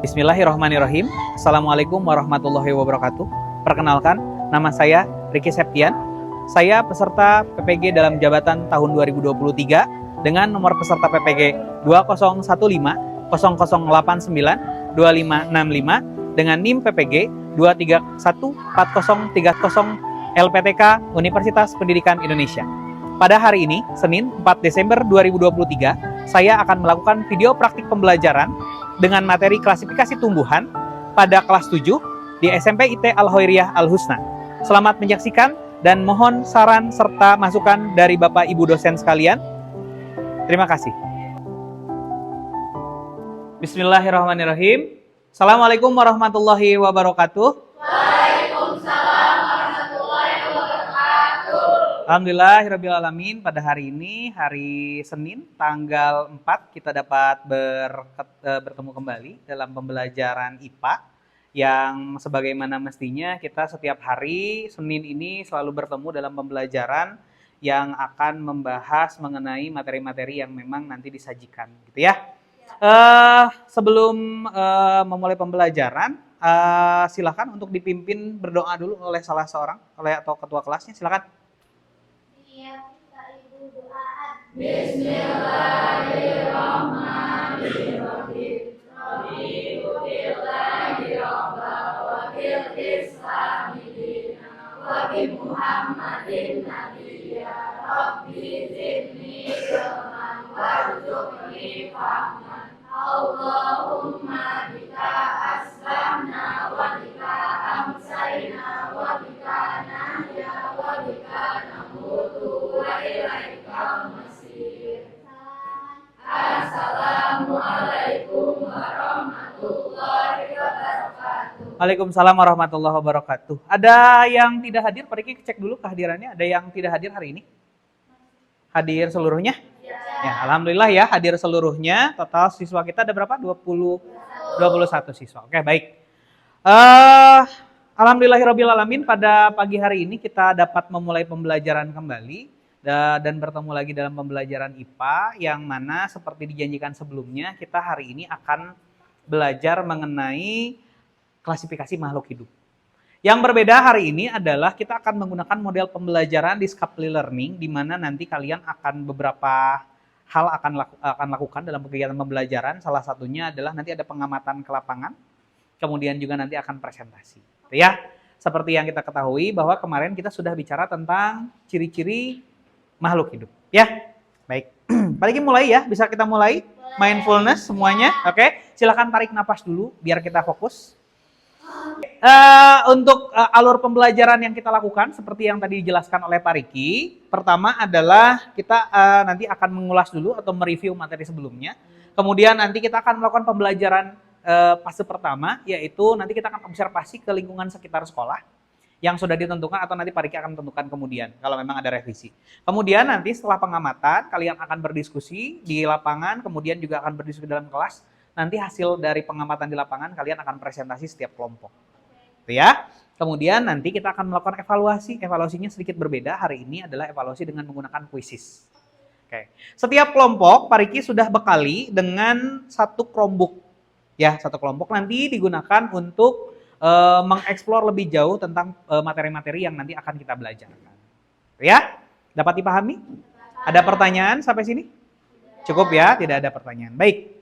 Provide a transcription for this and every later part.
Bismillahirrahmanirrahim. Assalamualaikum warahmatullahi wabarakatuh. Perkenalkan, nama saya Ricky Septian. Saya peserta PPG dalam jabatan tahun 2023 dengan nomor peserta PPG 2015 0089 2565 dengan NIM PPG 2314030 LPTK Universitas Pendidikan Indonesia. Pada hari ini, Senin 4 Desember 2023, saya akan melakukan video praktik pembelajaran dengan materi klasifikasi tumbuhan pada kelas 7 di SMP IT Al-Hoiriyah Al-Husna. Selamat menyaksikan dan mohon saran serta masukan dari Bapak Ibu dosen sekalian. Terima kasih. Bismillahirrahmanirrahim. Assalamualaikum warahmatullahi wabarakatuh. Waalaikumsalam warahmatullahi wabarakatuh. Alhamdulillahirrabbilalamin, pada hari ini, hari Senin, tanggal 4, kita dapat bertemu kembali dalam pembelajaran IPA yang sebagaimana mestinya kita setiap hari Senin ini selalu bertemu dalam pembelajaran yang akan membahas mengenai materi-materi yang memang nanti disajikan, gitu ya. Sebelum memulai pembelajaran, silakan untuk dipimpin berdoa dulu oleh salah seorang, atau ketua kelasnya, silakan. Bismillahirrahmanirrahim. Raditu billahi rabban wa bil islami dinan wa bi Muhammadin nabiyya. Rabbi zidni ilman warzuqni fahman. Allahumma bika aslamna wa bika amsayna wa bika nahya wa bika namutu wa ilaikal masir. Assalamualaikum warahmatullahi wabarakatuh. Waalaikumsalam warahmatullahi wabarakatuh. Ada yang tidak hadir? Pak Riki cek dulu kehadirannya. Ada yang tidak hadir hari ini? Hadir seluruhnya? Ya, alhamdulillah ya, hadir seluruhnya. Total siswa kita ada berapa? 21 siswa. Oke, baik. Alhamdulillahirrabbilalamin, pada pagi hari ini kita dapat memulai pembelajaran kembali dan bertemu lagi dalam pembelajaran IPA yang mana seperti dijanjikan sebelumnya, kita hari ini akan belajar mengenai klasifikasi makhluk hidup. Yang berbeda hari ini adalah kita akan menggunakan model pembelajaran discovery learning, di mana nanti kalian akan beberapa hal akan lakukan dalam kegiatan pembelajaran. Salah satunya adalah nanti ada pengamatan ke lapangan, kemudian juga nanti akan presentasi. Ya, seperti yang kita ketahui bahwa kemarin kita sudah bicara tentang ciri-ciri makhluk hidup. Ya, baik. Pak Riki mulai ya, bisa kita mulai mindfulness semuanya. Oke, silakan tarik napas dulu biar kita fokus. Untuk alur pembelajaran yang kita lakukan seperti yang tadi dijelaskan oleh Pak Riki, pertama adalah kita nanti akan mengulas dulu atau mereview materi sebelumnya. Kemudian nanti kita akan melakukan pembelajaran fase pertama, yaitu nanti kita akan observasi ke lingkungan sekitar sekolah yang sudah ditentukan atau nanti Pak Riki akan tentukan kemudian kalau memang ada revisi. Kemudian nanti setelah pengamatan kalian akan berdiskusi di lapangan, kemudian juga akan berdiskusi dalam kelas. Nanti hasil dari pengamatan di lapangan kalian akan presentasi setiap kelompok. Ya. Kemudian nanti kita akan melakukan evaluasi. Evaluasinya sedikit berbeda. Hari ini adalah evaluasi dengan menggunakan quizzes. Oke. Setiap kelompok Pak Riki sudah bekali dengan satu Chromebook. Ya, satu kelompok nanti digunakan untuk mengeksplor lebih jauh tentang materi-materi yang nanti akan kita belajarkan. Ya? Dapat dipahami? Ada pertanyaan sampai sini? Cukup ya, tidak ada pertanyaan. Baik.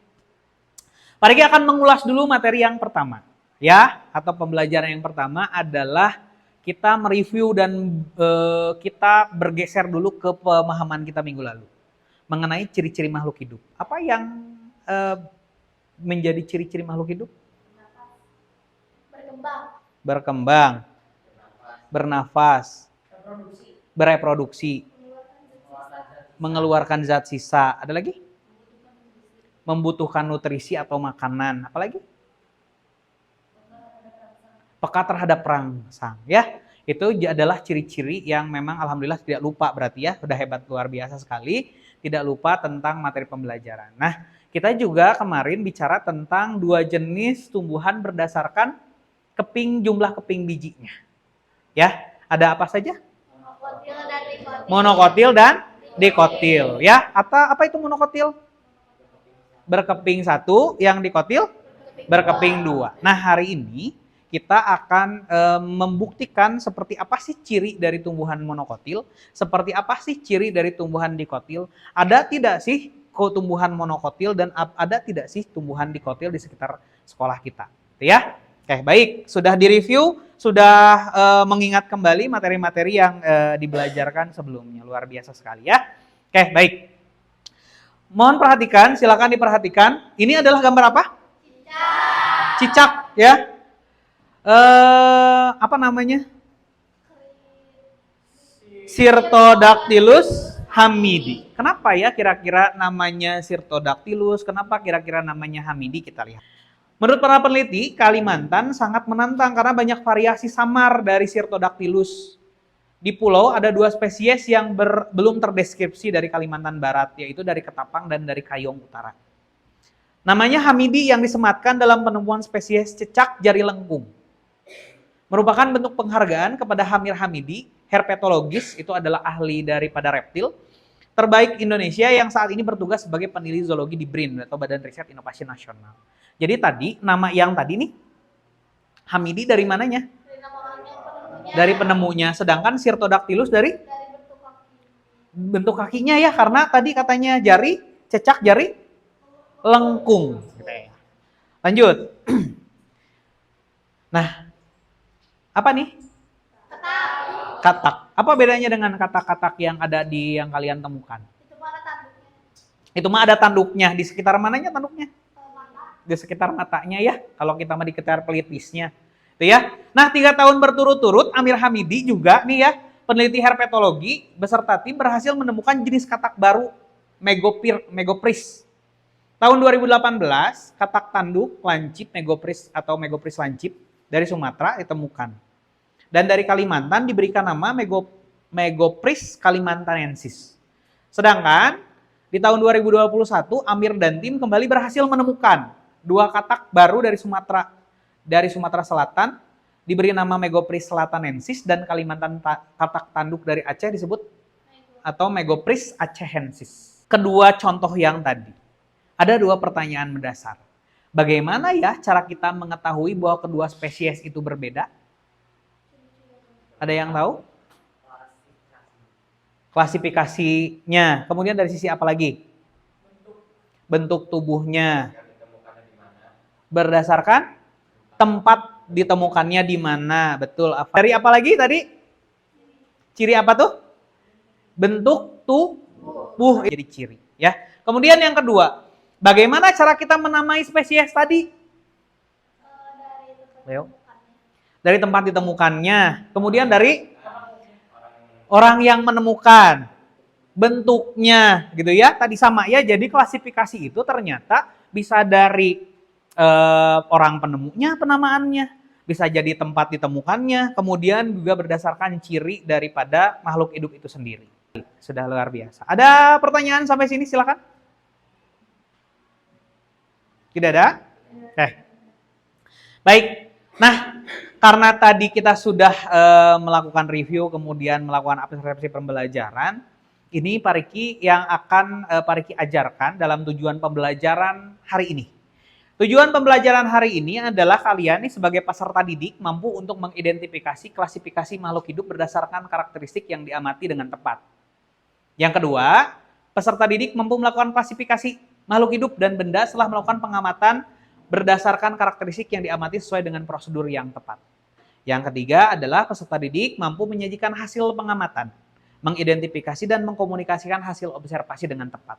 Pak Riki akan mengulas dulu materi yang pertama, ya, atau pembelajaran yang pertama adalah kita mereview dan kita bergeser dulu ke pemahaman kita minggu lalu mengenai ciri-ciri makhluk hidup. Apa yang menjadi ciri-ciri makhluk hidup? Berkembang, bernafas, bereproduksi, mengeluarkan zat sisa. Ada lagi? Membutuhkan nutrisi atau makanan. Apalagi? Peka terhadap perangsang. Ya, itu adalah ciri-ciri yang memang alhamdulillah tidak lupa berarti ya. Sudah hebat, luar biasa sekali. Tidak lupa tentang materi pembelajaran. Nah, kita juga kemarin bicara tentang 2 jenis tumbuhan berdasarkan jumlah keping bijinya. Ya, ada apa saja? Monokotil dan dikotil, ya. Atau apa itu monokotil? Berkeping satu, yang dikotil berkeping dua. Nah, hari ini kita akan membuktikan seperti apa sih ciri dari tumbuhan monokotil, seperti apa sih ciri dari tumbuhan dikotil, ada tidak sih tumbuhan monokotil dan ada tidak sih tumbuhan dikotil di sekitar sekolah kita, ya. Oke, baik, sudah direview, sudah mengingat kembali materi-materi yang dibelajarkan sebelumnya, luar biasa sekali ya. Oke, baik. Mohon perhatikan, silakan diperhatikan. Ini adalah gambar apa? Cicak, ya. Apa namanya? Sirtodactylus hamidi. Kenapa ya kira-kira namanya Sirtodactylus? Kenapa kira-kira namanya hamidi? Kita lihat. Menurut para peneliti, Kalimantan sangat menantang karena banyak variasi samar dari Sirtodactylus. Di pulau ada 2 spesies yang belum terdeskripsi dari Kalimantan Barat, yaitu dari Ketapang dan dari Kayong Utara. Namanya hamidi yang disematkan dalam penemuan spesies cecak jari lengkung. Merupakan bentuk penghargaan kepada Hamir Hamidi, herpetologis, itu adalah ahli daripada reptil, terbaik Indonesia yang saat ini bertugas sebagai peneliti zoologi di BRIN, atau Badan Riset Inovasi Nasional. Jadi tadi, nama yang tadi nih, hamidi dari mananya? Dari penemunya, sedangkan Sirtodactylus dari bentuk kakinya ya, karena tadi katanya jari, cecak jari lengkung. Lanjut. Nah, apa nih? Katak. Apa bedanya dengan katak-katak yang ada di yang kalian temukan? Itu mah ada tanduknya. Di sekitar mananya tanduknya? Di sekitar matanya ya, kalau kita mah di sekitar pelipisnya. Itu ya. Nah, 3 tahun berturut-turut Amir Hamidi juga nih ya, peneliti herpetologi beserta tim berhasil menemukan jenis katak baru Megopris. Tahun 2018, katak tanduk lancip Megopris atau Megopris lancip dari Sumatera ditemukan. Dan dari Kalimantan diberikan nama Megopris kalimantanensis. Sedangkan di tahun 2021, Amir dan tim kembali berhasil menemukan 2 katak baru dari Sumatera. Dari Sumatera Selatan diberi nama Megopris selatanensis dan Kalimantan katak tanduk dari Aceh disebut atau Megopris achensis. Kedua contoh yang tadi, ada 2 pertanyaan mendasar. Bagaimana ya cara kita mengetahui bahwa kedua spesies itu berbeda? Ada yang tahu? Klasifikasinya. Kemudian dari sisi apa lagi? Bentuk tubuhnya. Berdasarkan tempat ditemukannya di mana, betul. Dari apa lagi tadi? Ciri apa tuh? Bentuk tubuh jadi ciri, ya. Kemudian yang kedua, bagaimana cara kita menamai spesies tadi? Dari tempat ditemukannya. Kemudian dari orang yang menemukan, bentuknya, gitu ya. Tadi sama ya. Jadi klasifikasi itu ternyata bisa dari orang penemunya, penamaannya, bisa jadi tempat ditemukannya, kemudian juga berdasarkan ciri daripada makhluk hidup itu sendiri. Sudah luar biasa. Ada pertanyaan sampai sini, silakan. Tidak ada? Baik. Nah, karena tadi kita sudah melakukan review, kemudian melakukan observasi pembelajaran, ini Pak Riki yang akan Pak Riki ajarkan dalam tujuan pembelajaran hari ini. Tujuan pembelajaran hari ini adalah kalian nih sebagai peserta didik mampu untuk mengidentifikasi klasifikasi makhluk hidup berdasarkan karakteristik yang diamati dengan tepat. Yang kedua, peserta didik mampu melakukan klasifikasi makhluk hidup dan benda setelah melakukan pengamatan berdasarkan karakteristik yang diamati sesuai dengan prosedur yang tepat. Yang ketiga adalah peserta didik mampu menyajikan hasil pengamatan, mengidentifikasi dan mengkomunikasikan hasil observasi dengan tepat.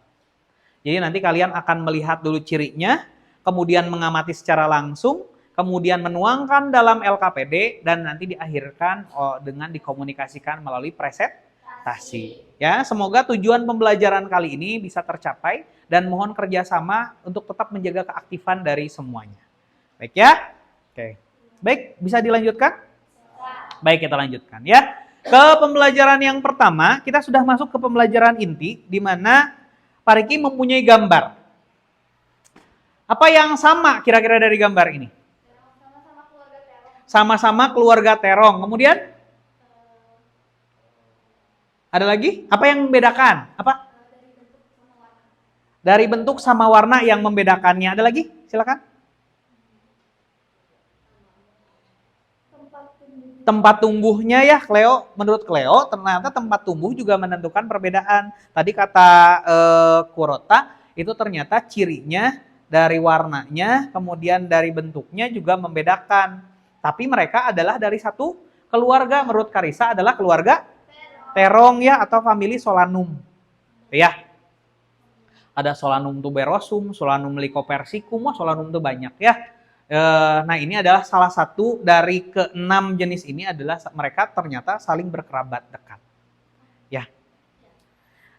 Jadi nanti kalian akan melihat dulu cirinya, kemudian mengamati secara langsung, kemudian menuangkan dalam LKPD, dan nanti diakhirkan dengan dikomunikasikan melalui presentasi. Ya, semoga tujuan pembelajaran kali ini bisa tercapai dan mohon kerjasama untuk tetap menjaga keaktifan dari semuanya. Baik ya? Oke. Baik, bisa dilanjutkan? Baik, kita lanjutkan ya. Ke pembelajaran yang pertama, kita sudah masuk ke pembelajaran inti, di mana Pak Riki mempunyai gambar. Apa yang sama kira-kira dari gambar ini? Sama-sama keluarga terong. Kemudian? Ada lagi? Apa yang membedakan? Apa? Dari bentuk sama warna yang membedakannya. Ada lagi? Silakan. Tempat tumbuhnya ya, Cleo. Menurut Cleo, ternyata tempat tumbuh juga menentukan perbedaan. Tadi kata Kurota, itu ternyata cirinya dari warnanya, kemudian dari bentuknya juga membedakan. Tapi mereka adalah dari satu keluarga. Menurut Karissa adalah keluarga terong ya, atau famili Solanum. Ya. Ada Solanum tuberosum, Solanum lycopersicum, Solanum tuh banyak ya. Nah ini adalah salah satu dari ke-6 jenis ini adalah mereka ternyata saling berkerabat dekat. Ya.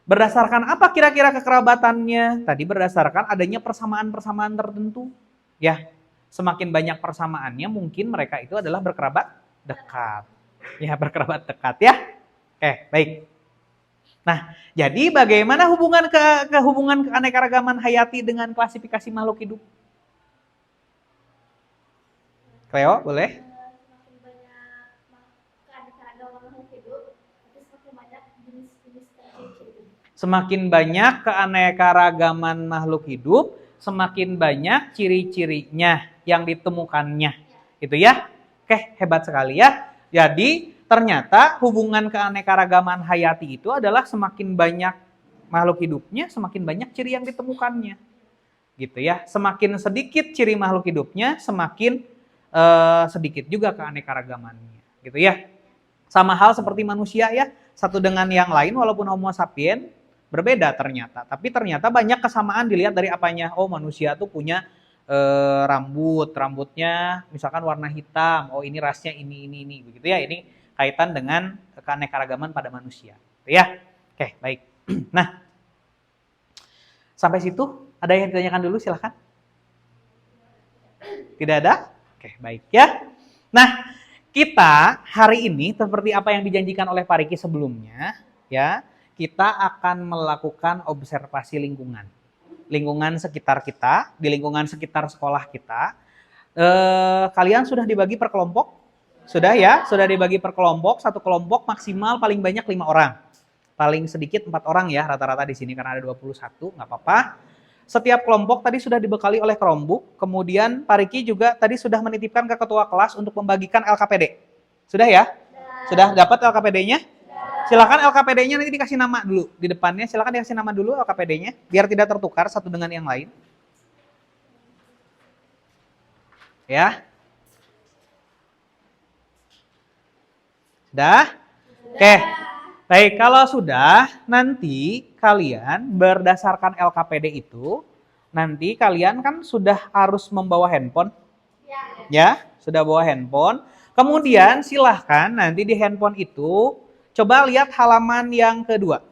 Berdasarkan apa kira-kira kekerabatannya? Tadi berdasarkan adanya persamaan-persamaan tertentu. Ya. Semakin banyak persamaannya mungkin mereka itu adalah berkerabat dekat. Ya, berkerabat dekat ya. Oke, baik. Nah, jadi bagaimana hubungan hubungan keanekaragaman hayati dengan klasifikasi makhluk hidup? Cleo, boleh? Semakin banyak keanekaragaman makhluk hidup, itu semakin banyak jenis-jenis ciri-ciri. Semakin banyak keanekaragaman makhluk hidup, semakin banyak ciri-cirinya yang ditemukannya. Itu ya? Oke, hebat sekali ya. Jadi, ternyata hubungan keanekaragaman hayati itu adalah semakin banyak makhluk hidupnya, semakin banyak ciri yang ditemukannya. Gitu ya. Semakin sedikit ciri makhluk hidupnya, semakin sedikit juga keanekaragamannya. Gitu ya. Sama hal seperti manusia ya, satu dengan yang lain walaupun Homo sapien berbeda ternyata. Tapi ternyata banyak kesamaan dilihat dari apanya. Oh, manusia tuh punya rambutnya misalkan warna hitam. Oh, ini rasnya ini begitu ya. Ini kaitan dengan keanekaragaman pada manusia. Ya, oke, baik. Nah, sampai situ ada yang ditanyakan dulu, silahkan. Tidak ada? Oke, baik ya. Nah, kita hari ini seperti apa yang dijanjikan oleh Pak Riki sebelumnya, ya, kita akan melakukan observasi lingkungan. Lingkungan sekitar kita, di lingkungan sekitar sekolah kita. Kalian sudah dibagi per kelompok? Sudah ya, sudah dibagi per kelompok, satu kelompok maksimal paling banyak 5 orang. Paling sedikit 4 orang ya rata-rata di sini karena ada 21, nggak apa-apa. Setiap kelompok tadi sudah dibekali oleh Chromebook, kemudian Pak Riki juga tadi sudah menitipkan ke ketua kelas untuk membagikan LKPD. Sudah ya? Sudah dapat LKPD-nya? Silakan LKPD-nya nanti dikasih nama dulu di depannya, silakan dikasih nama dulu LKPD-nya biar tidak tertukar satu dengan yang lain. Ya. Sudah? Oke. Baik, kalau sudah, nanti kalian berdasarkan LKPD itu, nanti kalian kan sudah harus membawa handphone. Ya, sudah bawa handphone. Kemudian silahkan nanti di handphone itu, coba lihat halaman yang kedua.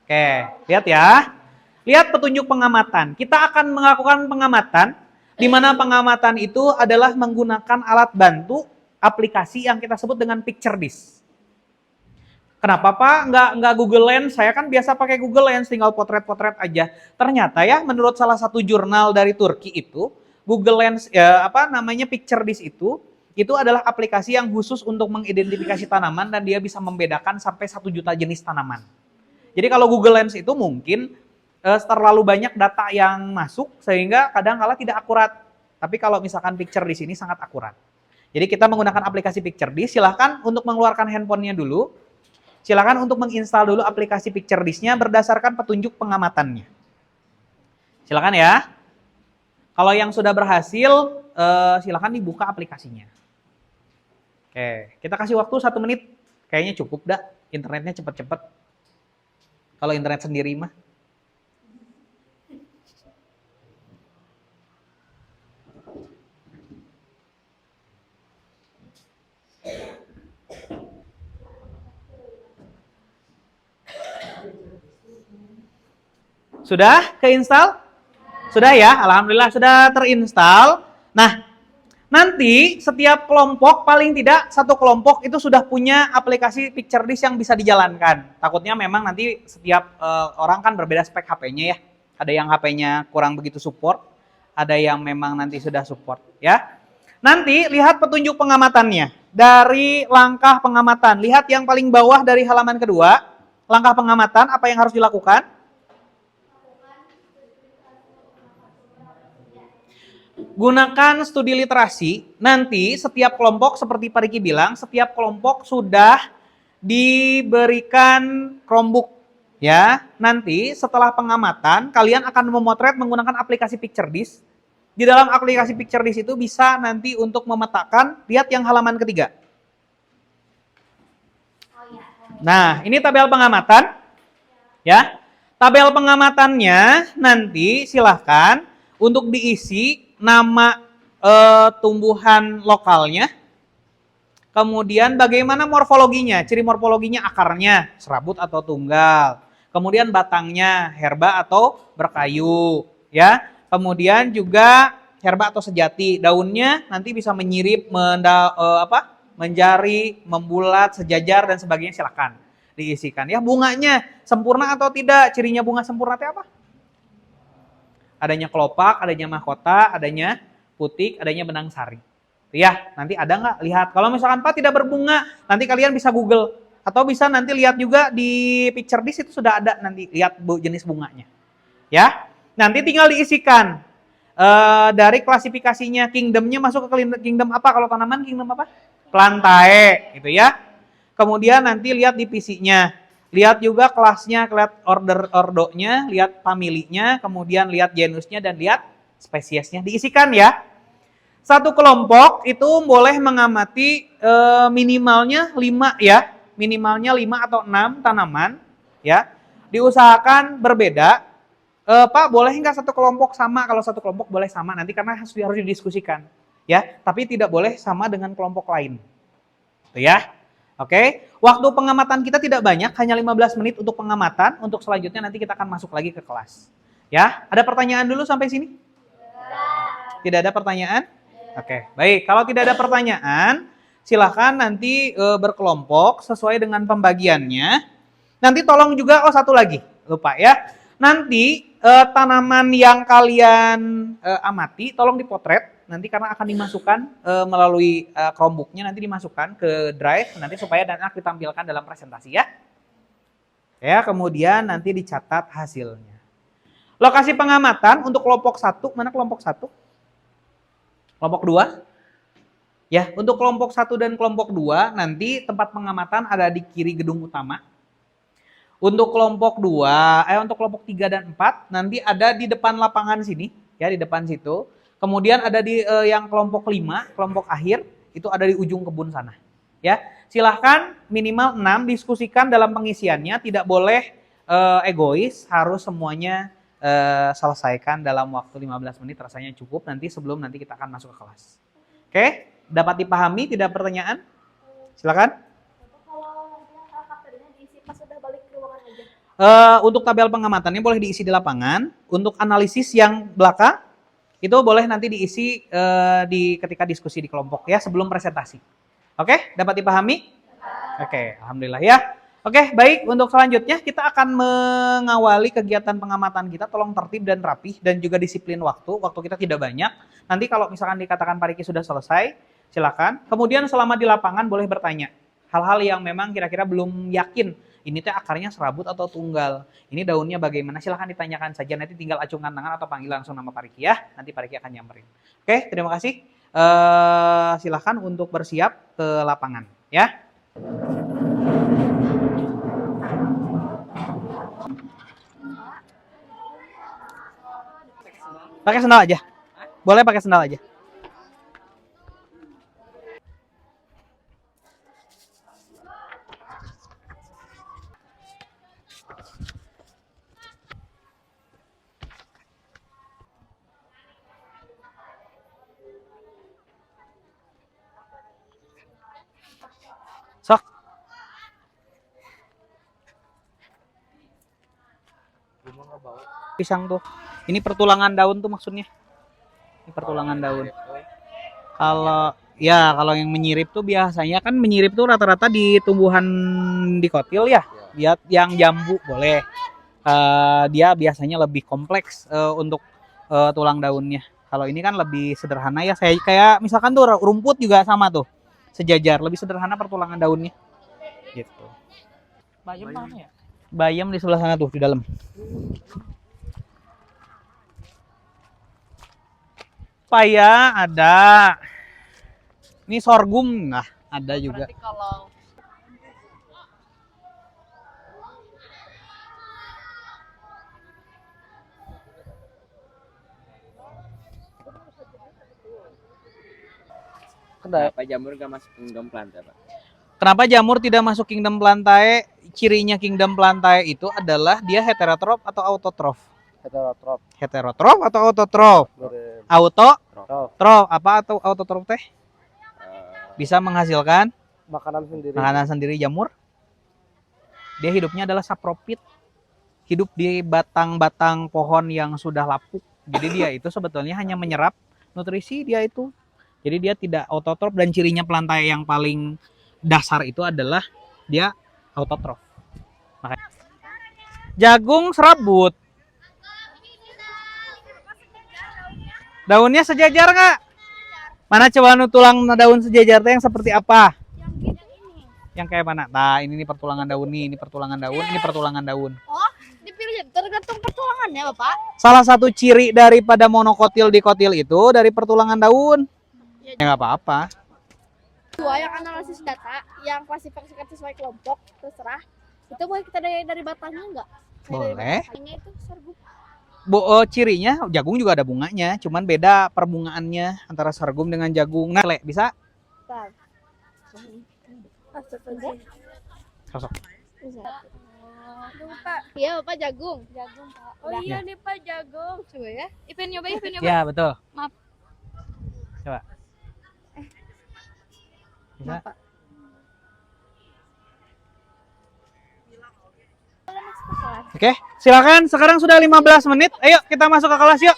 Oke, lihat ya. Lihat petunjuk pengamatan. Kita akan melakukan pengamatan, di mana pengamatan itu adalah menggunakan alat bantu aplikasi yang kita sebut dengan picture disk. Kenapa Pak nggak Google Lens? Saya kan biasa pakai Google Lens, tinggal potret-potret aja. Ternyata ya menurut salah satu jurnal dari Turki itu, Google Lens picture disk itu adalah aplikasi yang khusus untuk mengidentifikasi tanaman dan dia bisa membedakan sampai 1 juta jenis tanaman. Jadi kalau Google Lens itu mungkin terlalu banyak data yang masuk sehingga kadang-kala tidak akurat. Tapi kalau misalkan picture disk ini sangat akurat. Jadi kita menggunakan aplikasi picture disk, silahkan untuk mengeluarkan handphonenya dulu. Silahkan untuk menginstal dulu aplikasi picture disk-nya berdasarkan petunjuk pengamatannya. Silahkan ya. Kalau yang sudah berhasil, silahkan dibuka aplikasinya. Oke, kita kasih waktu 1 menit. Kayaknya cukup dah, internetnya cepet-cepet. Kalau internet sendiri mah. Sudah keinstal? Sudah ya, alhamdulillah sudah terinstall. Nah, nanti setiap kelompok paling tidak satu kelompok itu sudah punya aplikasi picture disk yang bisa dijalankan. Takutnya memang nanti setiap orang kan berbeda spek HP-nya ya. Ada yang HP-nya kurang begitu support, ada yang memang nanti sudah support ya. Nanti lihat petunjuk pengamatannya. Dari langkah pengamatan, lihat yang paling bawah dari halaman kedua. Langkah pengamatan, apa yang harus dilakukan? Gunakan studi literasi. Nanti setiap kelompok, seperti Pak Riki bilang, setiap kelompok sudah diberikan Chromebook. Ya, nanti setelah pengamatan, kalian akan memotret menggunakan aplikasi PictureDisk. Di dalam aplikasi PictureDisk itu bisa nanti untuk memetakan, lihat yang halaman ketiga. Nah, ini tabel pengamatan. Ya, tabel pengamatannya nanti silahkan untuk diisi nama tumbuhan lokalnya. Kemudian bagaimana morfologinya, ciri morfologinya akarnya, serabut atau tunggal. Kemudian batangnya, herba atau berkayu. Ya, kemudian juga herba atau sejati. Daunnya nanti bisa menyirip, menjari, membulat, sejajar dan sebagainya, silakan diisikan. Ya, bunganya sempurna atau tidak? Cirinya bunga sempurna itu apa? Adanya kelopak, adanya mahkota, adanya putik, adanya benang sari. Ya, nanti ada nggak? Lihat. Kalau misalkan Pak tidak berbunga, nanti kalian bisa Google. Atau bisa nanti lihat juga di PictureDisk itu sudah ada nanti, lihat jenis bunganya. Ya, nanti tinggal diisikan. Dari klasifikasinya, kingdomnya masuk ke kingdom apa? Kalau tanaman kingdom apa? Plantae, gitu ya. Kemudian nanti lihat divisinya. Lihat juga kelasnya, lihat ordonya, lihat familinya, kemudian lihat genusnya dan lihat spesiesnya, diisikan ya. Satu kelompok itu boleh mengamati minimalnya 5 ya. Minimalnya 5 atau 6 tanaman ya. Diusahakan berbeda. Pak, boleh nggak satu kelompok sama? Kalau satu kelompok boleh sama nanti karena harus didiskusikan ya. Tapi tidak boleh sama dengan kelompok lain. Itu ya. Oke. Waktu pengamatan kita tidak banyak, hanya 15 menit untuk pengamatan. Untuk selanjutnya nanti kita akan masuk lagi ke kelas. Ya, ada pertanyaan dulu sampai sini? Tidak ada pertanyaan? Oke, baik. Kalau tidak ada pertanyaan, silahkan nanti berkelompok sesuai dengan pembagiannya. Nanti tolong juga, satu lagi, lupa ya. Nanti tanaman yang kalian amati, tolong dipotret. Nanti karena akan dimasukkan melalui Chromebook-nya, nanti dimasukkan ke Drive, nanti supaya akan ditampilkan dalam presentasi ya. Ya, kemudian nanti dicatat hasilnya. Lokasi pengamatan untuk kelompok 1, mana kelompok 1? Kelompok 2? Ya, untuk kelompok 1 dan kelompok 2 nanti tempat pengamatan ada di kiri gedung utama. Untuk kelompok 2, untuk kelompok 3 dan 4 nanti ada di depan lapangan sini, ya di depan situ. Kemudian ada di yang kelompok 5, kelompok akhir itu ada di ujung kebun sana. Ya, silahkan minimal 6 diskusikan dalam pengisiannya, tidak boleh egois, harus semuanya selesaikan dalam waktu 15 menit rasanya cukup nanti sebelum nanti kita akan masuk ke kelas. Oke, dapat dipahami, tidak pertanyaan? Silakan. Kalau nanti materinya diisi pas sudah balik ke ruangan aja. Untuk tabel pengamatannya boleh diisi di lapangan. Untuk analisis yang belakang itu boleh nanti diisi ketika diskusi di kelompok ya sebelum presentasi. Oke, dapat dipahami? Oke, alhamdulillah ya. Oke, baik. Untuk selanjutnya kita akan mengawali kegiatan pengamatan kita. Tolong tertib dan rapih dan juga disiplin waktu. Waktu kita tidak banyak. Nanti kalau misalkan dikatakan Pak Riki sudah selesai, silakan. Kemudian selama di lapangan boleh bertanya. Hal-hal yang memang kira-kira belum yakin. Ini teh akarnya serabut atau tunggal. Ini daunnya bagaimana? Silakan ditanyakan saja. Nanti tinggal acungkan tangan atau panggil langsung nama Pak Riki ya. Nanti Pak Riki akan nyamperin. Oke, terima kasih. Silakan untuk bersiap ke lapangan ya. Pakai sendal aja. Boleh pakai sendal aja. Sok. Pisang tuh. Ini pertulangan daun tuh maksudnya. Ini pertulangan daun. Kalau yang menyirip tuh biasanya kan menyirip tuh rata-rata di tumbuhan dikotil ya. Dia yang jambu boleh. Dia biasanya lebih kompleks untuk tulang daunnya. Kalau ini kan lebih sederhana ya. Saya kayak misalkan tuh rumput juga sama tuh. Sejajar, lebih sederhana pertulangan daunnya. Gitu. Bayam mana ya? Bayam di sebelah sana tuh di dalam. Paya ada. Ini sorghum nah, ada juga. Berarti kalau Kenapa jamur gak masuk kingdom plantae, Pak? Kenapa jamur tidak masuk kingdom plantae? Cirinya kingdom plantae itu adalah dia heterotrof atau autotrof? Heterotrop. Heterotrof atau autotrof? Autotrof. Apa atau autotrof teh? Bisa menghasilkan Makanan sendiri. makanan sendiri jamur. Dia hidupnya adalah sapropit. Hidup di batang-batang pohon yang sudah lapuk. Jadi dia itu sebetulnya hanya menyerap nutrisi dia itu. Jadi dia tidak autotrof dan cirinya plantae yang paling dasar itu adalah dia autotrof. Makanya jagung serabut. Daunnya sejajar nggak? Mana coba tulang daun sejajar yang seperti apa? Yang kayak mana? Nah, ini pertulangan daun nih, ini pertulangan daun, ini pertulangan daun. Oh, dipilih tergantung pertulangannya, Bapak. Salah satu ciri daripada monokotil dikotil itu dari pertulangan daun. Ya nggak apa-apa. Dua yang analisis data, yang klasifikasikan sesuai kelompok, terserah. Itu boleh kita dari batangnya enggak? Boleh. Ini itu sorghum. Cirinya jagung juga ada bunganya, cuman beda perbungaannya antara sorghum dengan jagung. Nah, bisa? Bentar. Sosok. Pak. Iya, Bapak jagung. Jagung, Pak. oh Ya. iya nih Pak jagung. Coba ya. Ipin nyoba, Ipin nyoba. Ya, betul. Maaf. Coba. Bisa? Oke, silakan. Sekarang sudah 15 menit. Ayo kita masuk ke kelas yuk.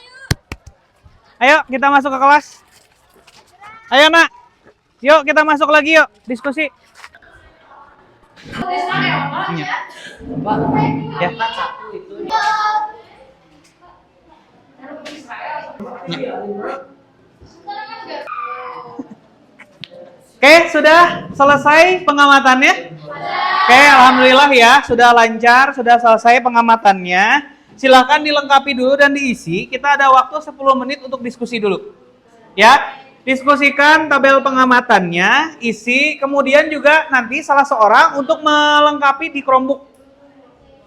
Ayo kita masuk ke kelas. Ayo nak. Yuk kita masuk lagi yuk. Diskusi. Iya. Ya. Oke, sudah selesai pengamatannya? Oke, alhamdulillah ya, sudah lancar, sudah selesai pengamatannya. Silahkan dilengkapi dulu dan diisi. Kita ada waktu 10 menit untuk diskusi dulu. Ya, diskusikan tabel pengamatannya, isi, kemudian juga nanti salah seorang untuk melengkapi di Chromebook.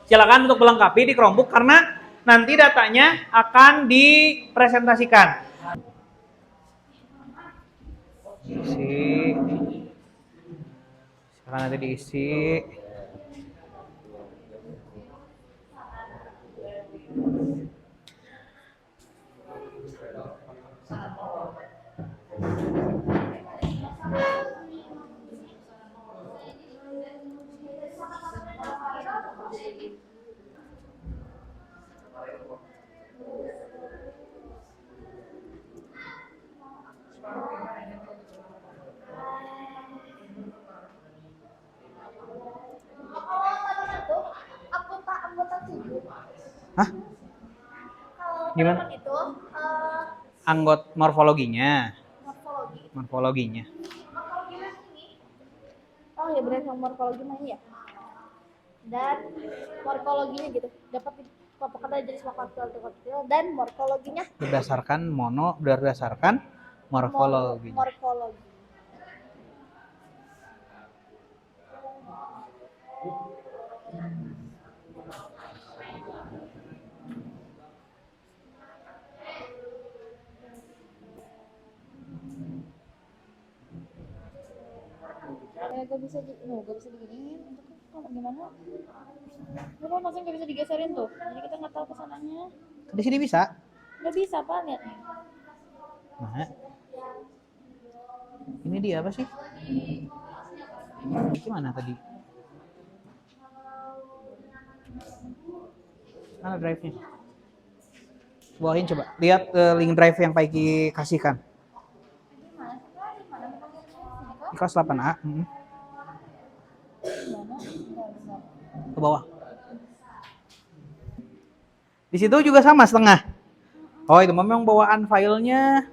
Silakan untuk melengkapi di Chromebook karena nanti datanya akan dipresentasikan. Isi. Silakan nanti diisi. Anggota tubuh. Hah? Kalau Gimana? teman itu Anggota morfologinya. morfologi. Morfologinya. Morfologi mah ini. Oh ya benar yang morfologi mah ini ya. Dan morfologinya gitu. Dapat dikelompokkan dari jenis morfologi dan morfologinya. Berdasarkan morfologinya. Morfologi. Gak bisa gak bisa diginiin untuk gimana? Lu kan masih gak bisa digeserin tuh, jadi kita nggak tahu kesananya. Di sini bisa. Nggak bisa pak, lihat nih. Nah. Ini dia apa sih? Gimana tadi? Mana drive-nya? Bawain coba. Lihat link drive yang Pak Iki kasihkan. Di kelas 8A. Ke bawah. Di situ juga sama setengah. Oh, itu memang bawaan filenya.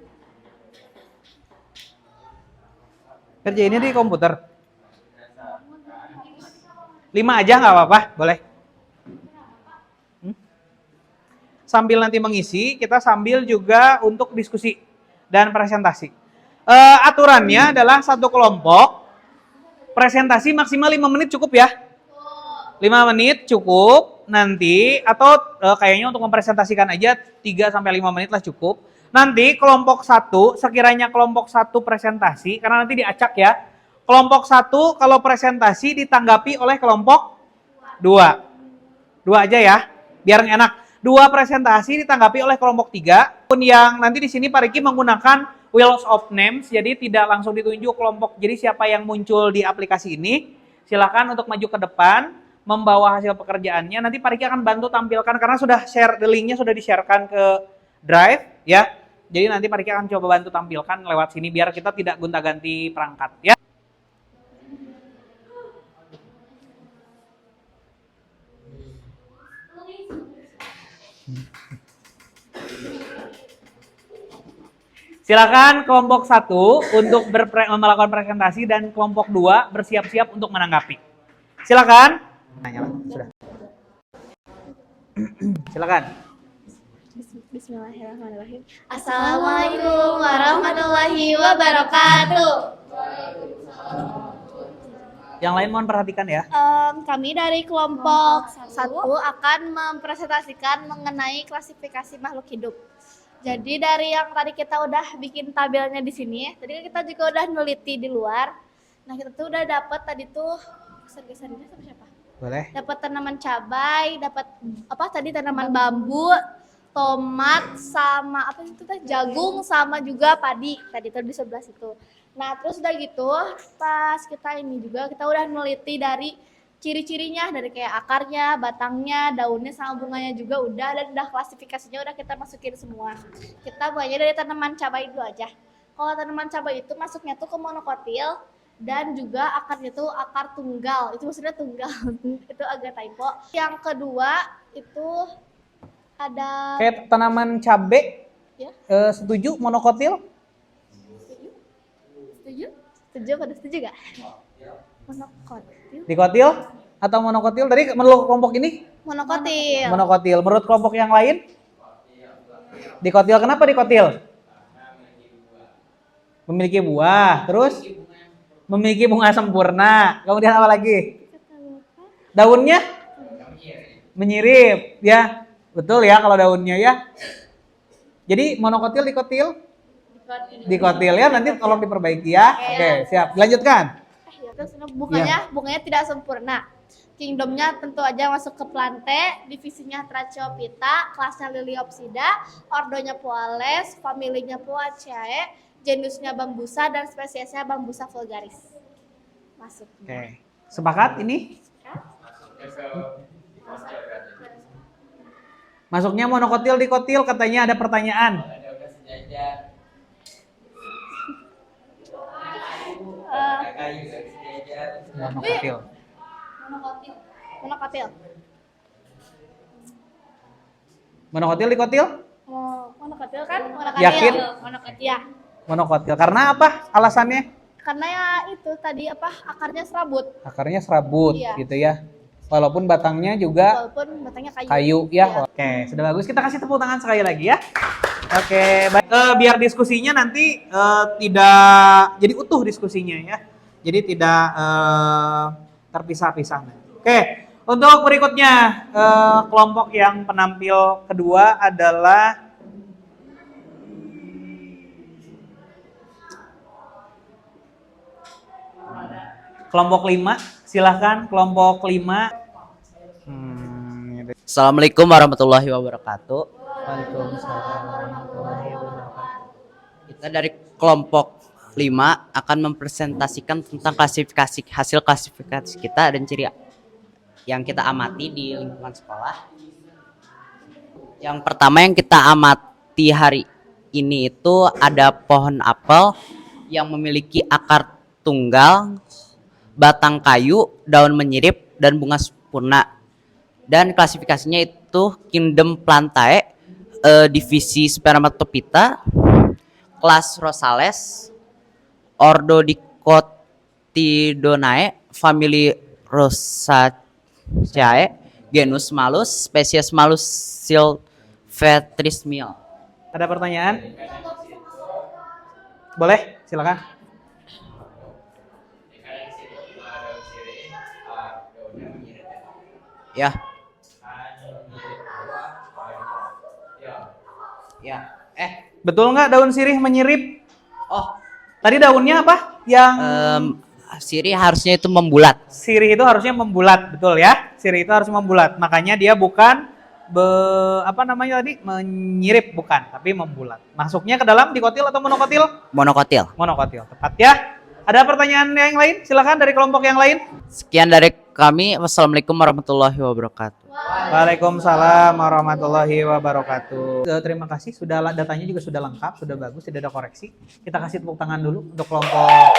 Kerjainnya di komputer. 5 aja nggak apa-apa, boleh. Sambil nanti mengisi, kita sambil juga untuk diskusi dan presentasi. Aturannya adalah satu kelompok, presentasi maksimal 5 menit cukup ya. 5 menit cukup nanti, atau kayaknya untuk mempresentasikan aja 3-5 menit lah cukup. Nanti kelompok 1, sekiranya kelompok 1 presentasi, karena nanti diacak ya. Kelompok 1 kalau presentasi ditanggapi oleh kelompok 2. 2 aja ya, biar enak. 2 presentasi ditanggapi oleh kelompok 3. Pun yang nanti di sini Pak Riki menggunakan wheels of names, jadi tidak langsung ditunjuk kelompok. Jadi siapa yang muncul di aplikasi ini, silakan untuk maju ke depan, membawa hasil pekerjaannya. Nanti Pak Riki akan bantu tampilkan karena sudah share, the linknya sudah di-sharekan ke Drive ya. Jadi nanti Pak Riki akan coba bantu tampilkan lewat sini biar kita tidak gonta-ganti perangkat ya. Silakan kelompok 1 untuk melakukan presentasi dan kelompok 2 bersiap-siap untuk menanggapi. Silakan. Sudah. Silakan. Bismillahirrahmanirrahim. Assalamualaikum warahmatullahi wabarakatuh. Yang lain mohon perhatikan ya. Kami dari kelompok 1 akan mempresentasikan mengenai klasifikasi makhluk hidup. Jadi dari yang tadi kita udah bikin tabelnya di sini, tadi kita juga udah neliti di luar. Nah kita tuh udah dapat tadi tuh geser-gesernya sama siapa? Boleh. Dapat tanaman cabai, dapat apa tadi tanaman bambu, tomat sama apa itu teh jagung sama juga padi. Tadi tuh di sebelah situ. Nah terus udah gitu pas kita ini juga kita udah neliti dari ciri-cirinya dari kayak akarnya, batangnya, daunnya sama bunganya juga udah dan udah klasifikasinya udah kita masukin semua. Kita mulainya dari tanaman cabai dulu aja. Kalau tanaman cabai itu masuknya tuh ke monokotil dan juga akarnya tuh akar tunggal. Itu maksudnya tunggal. Itu agak typo. Yang kedua itu ada Kayak tanaman cabai. ya. Setuju monokotil? Setuju? Setuju pada setuju gak? Monokotil. Dikotil atau monokotil? Tadi menurut kelompok ini? Monokotil. Monokotil. Menurut kelompok yang lain? Dikotil. Kenapa dikotil? Memiliki buah. Terus? Memiliki bunga sempurna. Kemudian apa lagi? Daunnya? Menyirip. Ya, betul ya kalau daunnya ya. Jadi monokotil, dikotil? Dikotil ya. Nanti tolong diperbaiki ya. Oke, siap. Dilanjutkan. Terus bunganya tidak sempurna. Kingdomnya tentu aja masuk ke plante, divisinya Tracheophyta, kelasnya Liliopsida, ordonya Poales, familinya Poaceae, genusnya Bambusa dan spesiesnya Bambusa vulgaris. Masuk. Oke. Sepakat ini? Masuknya monokotil, dikotil, katanya ada pertanyaan. Monokotil. Monokotil. Monokotil, dikotil? Monokotil kan? Yakin? Monokotil. Ya. Monokotil. Karena apa alasannya? Karena ya itu tadi apa akarnya serabut. Akarnya serabut Iya. gitu ya. Walaupun batangnya juga Walaupun batangnya kayu. kayu ya. Oke, sudah bagus. Kita kasih tepuk tangan sekali lagi ya. Oke, baik. Biar diskusinya nanti tidak jadi utuh diskusinya ya. Jadi tidak terpisah-pisah. Oke, untuk berikutnya kelompok yang penampil kedua adalah kelompok 5. Silahkan kelompok 5. Assalamualaikum warahmatullahi wabarakatuh. Kita dari kelompok 5 akan mempresentasikan tentang hasil klasifikasi kita dan ciri yang kita amati di lingkungan sekolah. Yang pertama yang kita amati hari ini itu ada pohon apel yang memiliki akar tunggal, batang kayu, daun menyirip, dan bunga sempurna. Dan klasifikasinya itu Kingdom Plantae, divisi Spermatophyta, kelas Rosales, ordo Dicotylodonae, famili Rosaceae, genus Malus, spesies Malus silvestris Mill. Ada pertanyaan? Boleh, silakan. Ya. Ya. Betul nggak daun sirih menyirip? Oh, Tadi daunnya apa? Yang sirih harusnya itu membulat. sirih itu harusnya membulat, betul ya? Sirih itu harus membulat. Makanya dia bukan apa namanya tadi? Menyirip bukan, tapi membulat. Masuknya ke dalam dikotil atau monokotil? Monokotil. Monokotil, tepat ya. Ada pertanyaan yang lain? Silakan dari kelompok yang lain. Sekian dari kami. Wassalamualaikum warahmatullahi wabarakatuh. Waalaikumsalam warahmatullahi wabarakatuh. Terima kasih, sudah datanya juga sudah lengkap, sudah bagus, tidak ada koreksi. Kita kasih tepuk tangan dulu untuk kelompok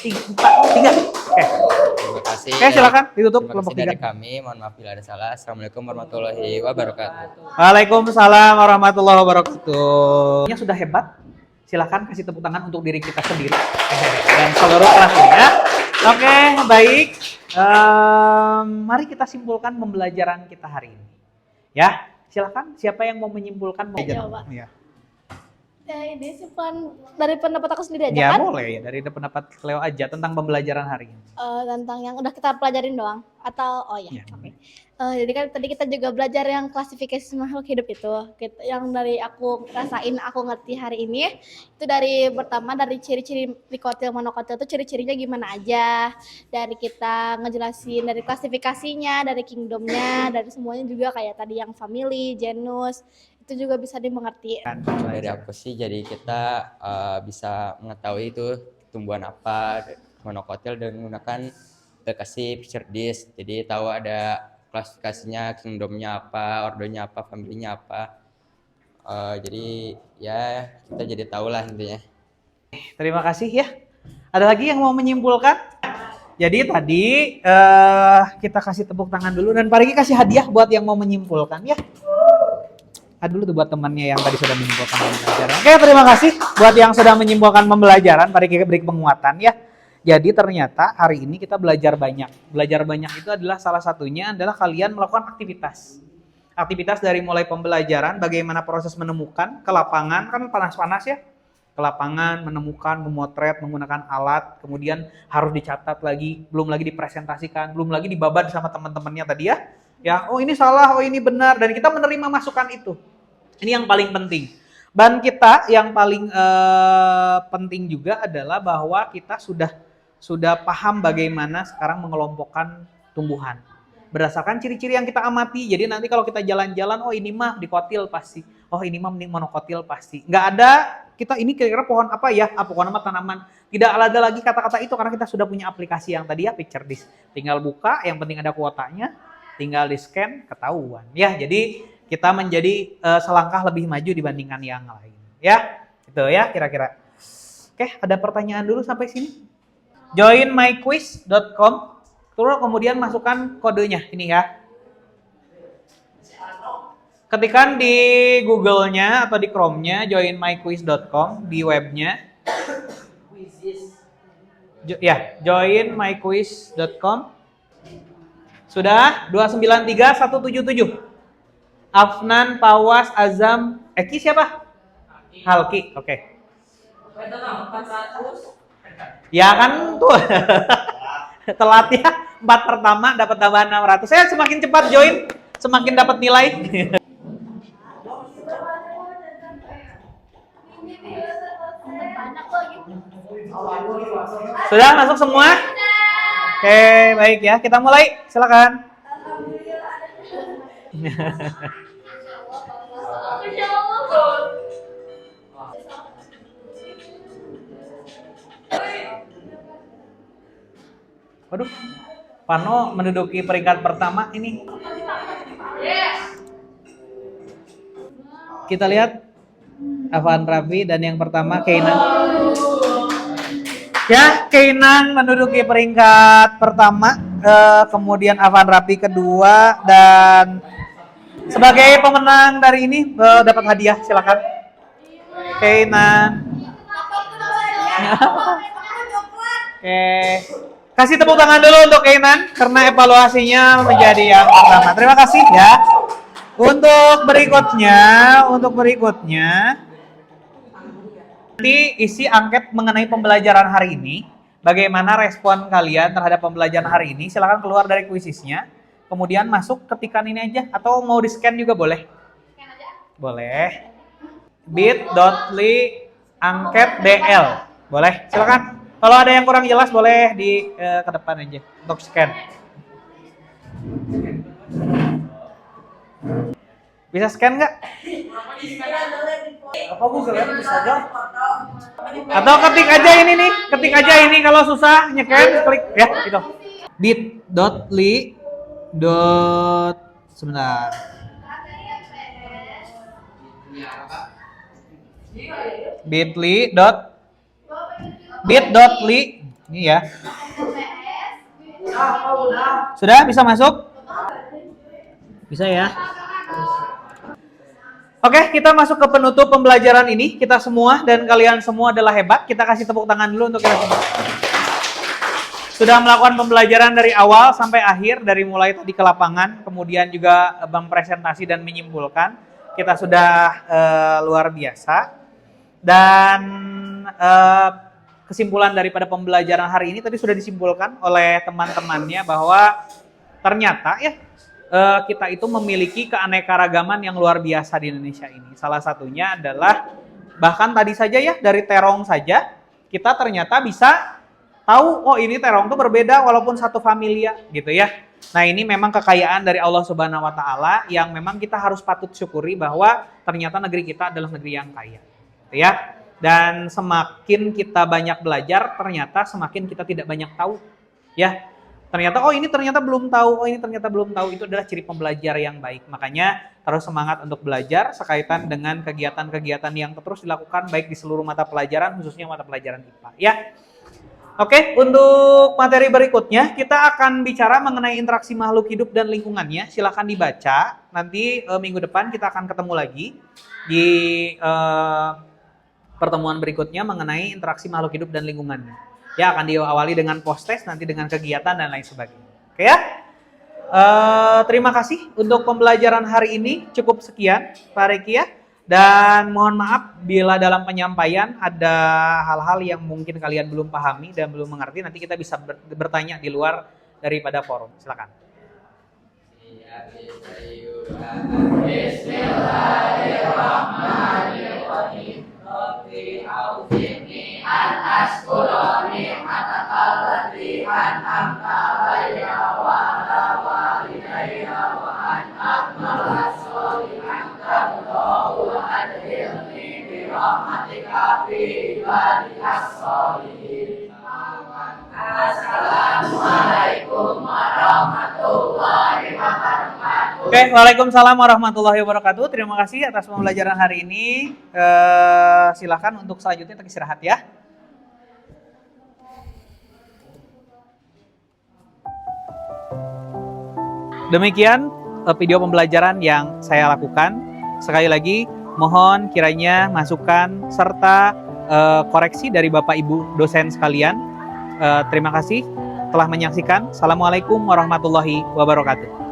3. Terima kasih. Oke, silakan ditutup Terima kelompok kasih dari 3. kami. Mohon maaf bila ada salah. Assalamualaikum warahmatullahi wabarakatuh. Waalaikumsalam warahmatullahi wabarakatuh. Yang sudah hebat, silakan kasih tepuk tangan untuk diri kita sendiri dan seluruh kelasnya ya. Oke, baik. Mari kita simpulkan pembelajaran kita hari ini. Ya, silakan. Siapa yang mau menyimpulkan pembelajaran? Coba. Ya. Ini simpan dari pendapat aku sendiri aja Ya kan? boleh ya, dari pendapat Cleo aja tentang pembelajaran hari ini. Tentang yang udah kita pelajarin doang atau Ya. oke. Jadi kan tadi kita juga belajar yang klasifikasi makhluk hidup itu. Yang dari aku rasain, aku ngerti hari ini itu dari pertama dari ciri-ciri dikotil monokotil itu ciri-cirinya gimana aja. Dari kita ngejelasin dari klasifikasinya, dari kingdomnya, dari semuanya juga kayak tadi yang family, genus itu juga bisa dimengerti. Dari aku sih, jadi kita bisa mengetahui itu tumbuhan apa, monokotil dengan menggunakan aplikasi picture disk. Jadi tahu ada klasifikasinya, kingdomnya apa, ordonya apa, familinya apa. Jadi ya kita jadi tahu lah intinya. Terima kasih ya. Ada lagi yang mau menyimpulkan? Jadi tadi kita kasih tepuk tangan dulu dan Pak Riki kasih hadiah buat yang mau menyimpulkan ya. Dulu tuh buat temannya yang tadi sudah menyimpulkan pembelajaran. Oke, terima kasih buat yang sudah menyimpulkan pembelajaran. Pak Riki beri penguatan ya. Jadi ternyata hari ini kita belajar banyak. Belajar banyak itu adalah salah satunya adalah kalian melakukan aktivitas. Aktivitas dari mulai pembelajaran, bagaimana proses menemukan ke lapangan, kan panas-panas ya. Ke lapangan, menemukan, memotret, menggunakan alat, kemudian harus dicatat lagi, belum lagi dipresentasikan, belum lagi dibabat sama teman-temannya tadi ya. Ya, oh ini salah, oh ini benar, dan kita menerima masukan itu. Ini yang paling penting. Dan kita yang paling penting juga adalah bahwa kita sudah paham bagaimana sekarang mengelompokkan tumbuhan. Berdasarkan ciri-ciri yang kita amati. Jadi nanti kalau kita jalan-jalan, oh ini mah dikotil pasti. Oh ini mah monokotil pasti. Nggak ada, kita ini kira-kira pohon apa ya? Pohon apa tanaman. Tidak ada lagi kata-kata itu karena kita sudah punya aplikasi yang tadi ya, picture disk. Tinggal buka, yang penting ada kuotanya. Tinggal di scan, ketahuan. Ya, jadi kita menjadi selangkah lebih maju dibandingkan yang lain. Ya, itu ya kira-kira. Oke, ada pertanyaan dulu sampai sini. Join myquiz.com, terus kemudian masukkan kodenya ini ya. Ketikkan di Google-nya atau di Chrome-nya joinmyquiz.com di webnya. Joinmyquiz.com. Sudah 293-177. Afnan, Pawas, Azam, Eki siapa? Halki, oke. Ya kan tuh. Telat ya. 4 pertama dapat tambahan 600. Saya semakin cepat join, semakin dapat nilai. Sudah masuk semua? Oke, baik ya. Kita mulai. Silakan. Waduh, Pano menduduki peringkat pertama ini. Kita lihat Afan Raffi dan yang pertama Keinang. Ya, Keinang menduduki peringkat pertama, kemudian Afan Raffi kedua dan Sebagai pemenang dari ini dapat hadiah, silakan. Keinan. Oke. Kasih tepuk tangan dulu untuk Keinan karena evaluasinya menjadi yang pertama. Terima kasih ya. Untuk berikutnya nanti isi angket mengenai pembelajaran hari ini. Bagaimana respon kalian terhadap pembelajaran hari ini? Silakan keluar dari kuisisnya. Kemudian masuk ketikan ini aja atau mau di-scan juga boleh. Boleh. bit.ly angket DL. Boleh. Silakan. Kalau ada yang kurang jelas boleh di ke depan aja untuk scan. Bisa scan nggak? Apa Google ya? Bisa aja. Atau ketik aja ini nih, ketik aja ini kalau susah nyekan klik ya itu. bit.ly sebentar. bit.ly ini ya. Sudah bisa masuk? Bisa ya. Oke, kita masuk ke penutup pembelajaran ini. Kita semua dan kalian semua adalah hebat. Kita kasih tepuk tangan dulu untuk kita semua. Sudah melakukan pembelajaran dari awal sampai akhir, dari mulai tadi ke lapangan, kemudian juga mempresentasi dan menyimpulkan. Kita sudah luar biasa. Dan kesimpulan daripada pembelajaran hari ini tadi sudah disimpulkan oleh teman-temannya bahwa ternyata ya kita itu memiliki keanekaragaman yang luar biasa di Indonesia ini. Salah satunya adalah bahkan tadi saja ya dari terong saja kita ternyata bisa tahu oh ini terong itu berbeda walaupun satu familia gitu ya. Nah ini memang kekayaan dari Allah Subhanahu Wa Taala yang memang kita harus patut syukuri bahwa ternyata negeri kita adalah negeri yang kaya, gitu ya. Dan semakin kita banyak belajar ternyata semakin kita tidak banyak tahu, ya. Ternyata oh ini ternyata belum tahu, oh ini ternyata belum tahu, itu adalah ciri pembelajar yang baik. Makanya terus semangat untuk belajar sekaitan dengan kegiatan-kegiatan yang terus dilakukan baik di seluruh mata pelajaran, khususnya mata pelajaran IPA, ya. Oke, untuk materi berikutnya kita akan bicara mengenai interaksi makhluk hidup dan lingkungannya. Silakan dibaca. Nanti minggu depan kita akan ketemu lagi di pertemuan berikutnya mengenai interaksi makhluk hidup dan lingkungannya. Ya, akan diawali dengan post-test, nanti dengan kegiatan dan lain sebagainya. Oke ya? Terima kasih untuk pembelajaran hari ini. Cukup sekian, Pak Reki ya. Dan mohon maaf bila dalam penyampaian ada hal-hal yang mungkin kalian belum pahami dan belum mengerti. Nanti kita bisa bertanya di luar daripada forum. Silakan. Bismillahirrahmanirrahim. Rabbi auzi'ni an ashkura ni'mataka allati an'amta 'alayya wa 'ala walidayya wa an a'mala shalihan tardahu wa adkhilni bi rahmatika fi ibadikas shalihin. Assalamualaikum warahmatullahi wabarakatuh. Oke, waalaikumsalam warahmatullahi wabarakatuh. Terima kasih atas pembelajaran hari ini. Silakan untuk selanjutnya untuk istirahat ya. Demikian video pembelajaran yang saya lakukan. Sekali lagi, mohon kiranya masukan serta koreksi dari Bapak Ibu dosen sekalian. Terima kasih telah menyaksikan. Assalamualaikum warahmatullahi wabarakatuh.